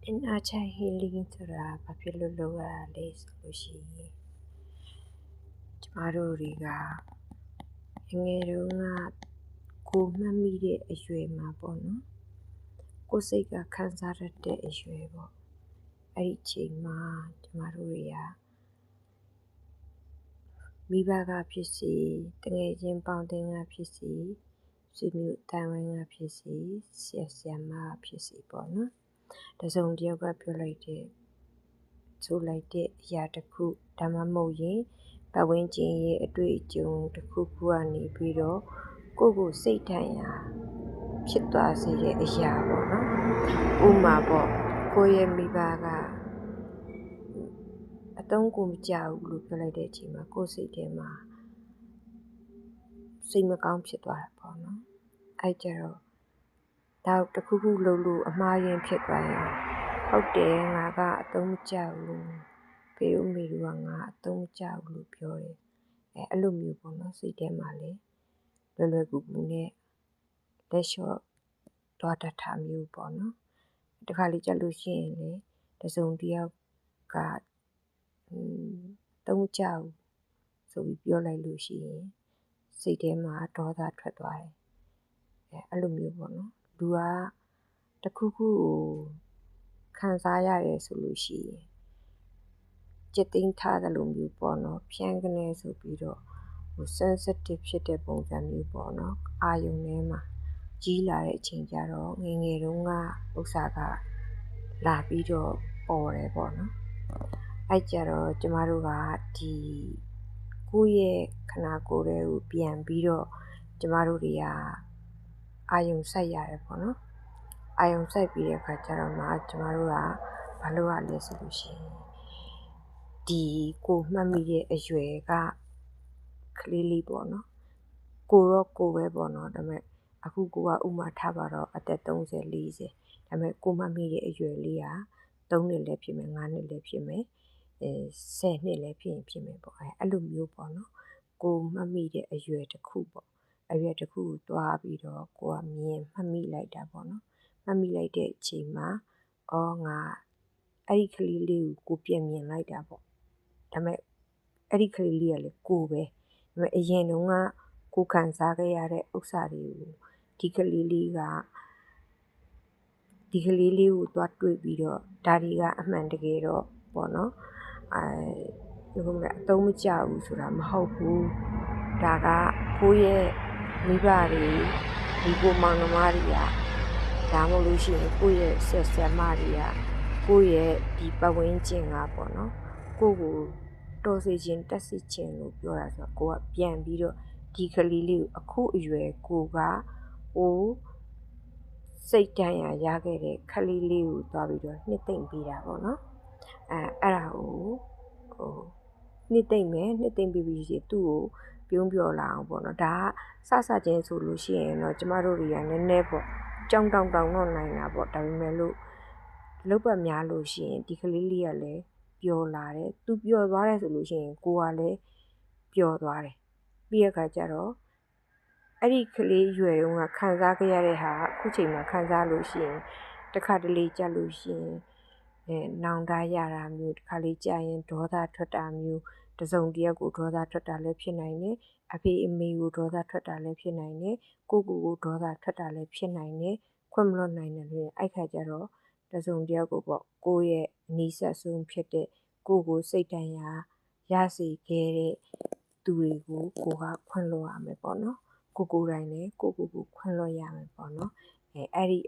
inner child healing ဆိုတာဘာဖြစ်လို့လုပ်ရတာလဲဆိုလို့ရှိရင်ကျမတို့တွေကငယ်တုန်းကကိုမှတ်မိတဲ့အရွယ်မှာပေါ့နော်ကိုယ်စိတ်ကခံစားရတဲ့အရွယ်ပေါ့အဲ့ဒီချိန်မှာကျမတို့တွေကမိဘကဖြစ်စီတငယ်ချင်းပေါင်းတင်ကဖြစ်စီဆွေမျိုးတန်ဝင်းကဖြစ်စီဆရာဆရာမဖြစ်စီပေါ့နော်တစုံတစ်ယောက်ကပြောလိုက်တဲ့ဆိုလိုက်တဲ့အရာတစ်ခုဒါမှမဟုတ်ရင်ပတ်ဝန်းကျင်ရဲ့အတွေ့အကြုံတစ်ခုခုကနေပြီးတော့ကိုယ့်ကိုစိတ်ထန်ရာဖြစ်သွားစေတဲ့အရာပေါ့နော်ဥပမာပေါ့ကိုယ့်ရဲ့မိဘကအတုံးကိုမကြောက်ဘူးလို့ပြောလိုက်တဲ့အချိန်မှာကိုယ့်စိတ်ထဲမှာစိတ်မကောင်းဖြစ်သွားတာပေါ့နော်အဲ့ကြတော့ဒါတစ်ခုခုလုပ်လို့အမှားယွင်းဖြစ်သွားရင်ဟုတ်တယ်ငါကအတုံးမကြောက်ဘူးဖေတို့မေတို့ကငါအတုံးမကြောက်ဘူးလို့ပြောတယ်အဲ့လိုမျိုးပေါ့နော်စိတ်ထဲမှာလေလွယ်လွယ်ကူကူနဲ့လက်လျှော့သွားတတ်တာမျိုးပေါ့နော်တခါလေကြာလို့ရှိရင်လေတစုံတစ်ယောက်ကတုံးကြောက်ဆိုပြီးပြောလိုက်လို့ရှိရင်စိတ်ထဲမှာဒေါသထွက်သွားတယ်အဲ့လိုမျိုးပေါ့နော်လူကတခုခုကိုခံစားရတယ်ဆိုလို့ရှိရင်ကြက်သိမ်းထားတယ်လို့မျိုးပေါ့နော်ဖြန်းကနေဆိုပြီးတော့sensitive ဖြစ်တဲ့ပုံစံမျိုးပေါ့နော်အာယုံထဲမှာကြီးလာတဲ့အချိန်ကျတော့ငယ်ငယ်တုန်းကဥစ္စာကလာပြီးတော့ပေါ်တယ်ပေါ့နော်အဲ့ကြတော့ကျမတို့ကဒီကိုယ့်ရဲ့ခန္ဓာကိုယ်တွေကိုပြန်ပြီးတော့ကျမတို့တွေကအာယုံစိုက်ရတယ်ပေါ့နော်အာယုံစိုက်ပြီးတဲ့အခါကျတော့မှကျမတို့ကဘာလုပ်ရလဲဆိုလို့ရှိရင်ဒီကိုမှတ်မိတဲ့အရွယ်ကကလေးလေးပေါ့နော်ကိုတော့ကိုပဲပေါ့နော်ဒါပေမဲ့အခုကိုကဥမာထားပါတော့အသက်30 40ဒါပေမဲ့ကိုမှတ်မိတဲ့အရွယ်လေးက3နှစ်လည်းဖြစ်မယ်5နှစ်လည်းဖြစ်မယ်10နှစ်လည်းဖြစ်ရင်ဖြစ်မယ်ပေါ့အဲ့လိုမျိုးပေါ့နော်ကိုမှတ်မိတဲ့အရွယ်တစ်ခုပေါ့အရွယ်တစ်ခုကိုတွားပြီးတော့ကိုကမြင်မှတ်မိလိုက်တာပေါ့နော်မှတ်မိလိုက်တဲ့အချိန်မှာငါအဲ့ဒီကလေးလေးကိုပြန်မြင်လိုက်တာပေါ့ဒါပေမဲ့အဲ့ဒီကလေးလေးကလည်းကိုပဲဒါပေမဲ့အရင်တုန်းကကိုခံစားခဲ့ရတဲ့ဥစ္စာတွေကိုဒီကလေးလေးကိုတွားတွေ့ပြီးတော့ဒါတွေကအမှန်တကယ်တော့ပေါ့နော်အတုံးမကျဘူးဆိုတာမဟုတ်ဘူးဒါကကိုယ့်ရဲ့မိဘတွေဒီကိုမောင်နှမတွေကဒါမှမဟုတ်လို့ရှိရင်ကိုယ့်ရဲ့ဆက်ဆံမတွေကကိုယ့်ရဲ့ဒီပတ်ဝန်းကျင်ကပေါ့နော်ကိုယ့်ကိုတော်စေခြင်းတက်စေခြင်းလို့ပြောတာဆိုတော့ကိုကပြန်ပြီးတော့ဒီကလေးလေးကိုအခုအရွယ်ကိုကစိတ်တန်ရာရခဲ့တဲ့ခလေးလေးကိုသွားပြီးတော့နှစ်သိမ့်ပေးတာပေါ့နော်အဲ့ဒါကိုနှစ်သိမ့်ပေးပြီးရှိသူ့ကိုပြုံးပြော်လာအောင်ပေါ့နော်ဒါကစချင်းဆိုလို့ရှိရင်တော့ကျမတို့တွေကနည်းနည်းပေါ့ကြောင်တောင်တော့နိုင်တာပေါ့ဒါပေမဲ့လို့လောက်ပတ်များလို့ရှိရင်ဒီကလေးလေးကလည်းပျော်လာတယ်သူပျော်သွားတယ်ဆိုလို့ရှိရင်ကိုကလည်းပျော်သွားတယ်ပြီးရခါကျတော့အဲ့ဒီကလေးရွယ်တုန်းကခံစားခဲ့ရတဲ့ဟာအခုချိန်မှာခံစားလို့ရှိရင်တခါတလေကြာလို့ရှိရင်နောင်တရတာမျိုးတခါလေကြာရင်ဒေါသထွက်တာမျိုးတစုံတစ်ယောက်ကိုဒေါသထွက်တာလည်းဖြစ်နိုင်တယ်အဖေအမေကိုဒေါသထွက်တာလည်းဖြစ်နိုင်တယ်ကိုဒေါသထွက်တာလည်းဖြစ်နိုင်တယ်ခွင့်မလွတ်နိုင်တယ်လို့အဲ့ခါကျတော့တစုံတစ်ယောက်ကိုပေါ့ကိုယ့်ရဲ့အနီးဆက်ဆုံးဖြစ်တဲ့ကိုစိတ်တန်ရာရစေခဲ့တဲ့သူတွေကိုကိုကခွင့်လွှတ်ရမယ်ပေါ့နော်ကိုယ်တိုင်လည်းကိုခွင့်လွှတ်ရမယ်ပေါ့နော်အဲ့ဒီ